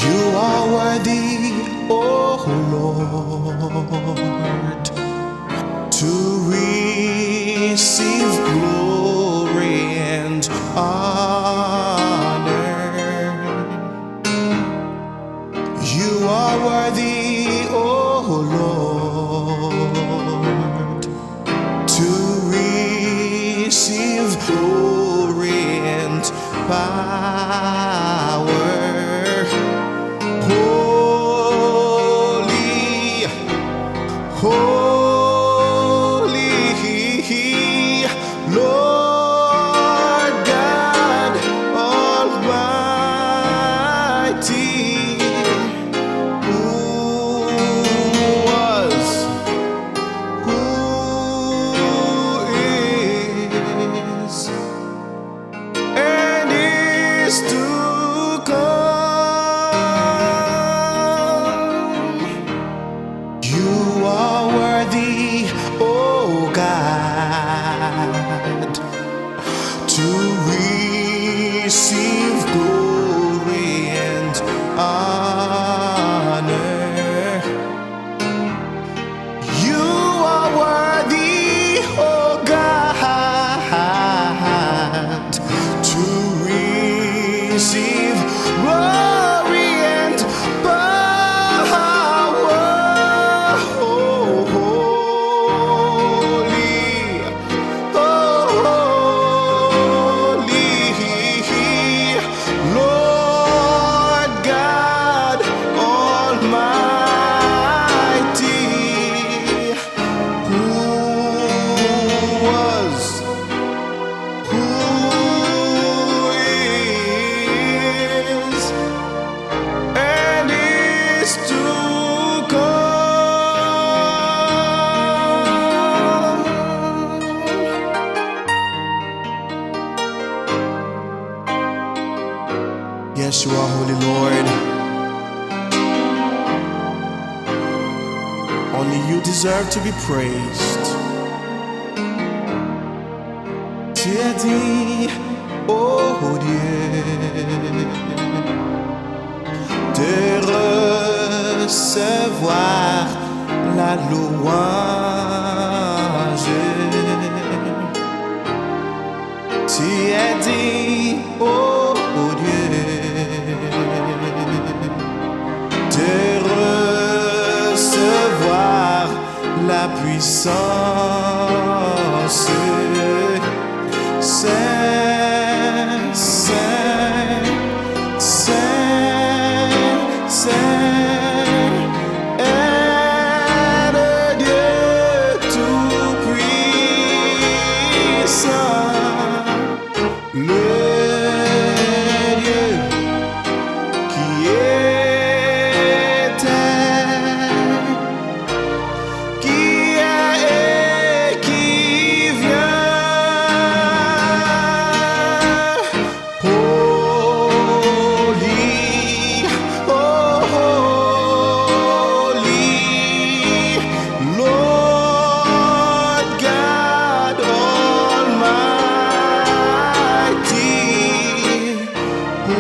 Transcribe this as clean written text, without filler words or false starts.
You are worthy, oh Lord, to receive glory and honor. You are worthy, oh Lord, to receive glory and power. Holy, holy, Lord God Almighty, who was, who is, and is to come. You are worthy, oh God, to receive glory and honor. You are worthy, oh God, to receive glory and power. Lord God Almighty, who was, who is, and is to come. Yes, you are holy, Lord. Only you deserve to be praised. Tu as dit, oh Dieu, de recevoir la louange. Tu as dit, oh Dieu, de recevoir la puissance. Saint, Saint, Saint, Saint est le Dieu tout-puissant, le Dieu qui était, qui est et qui vient. Holy, holy, Lord God Almighty, who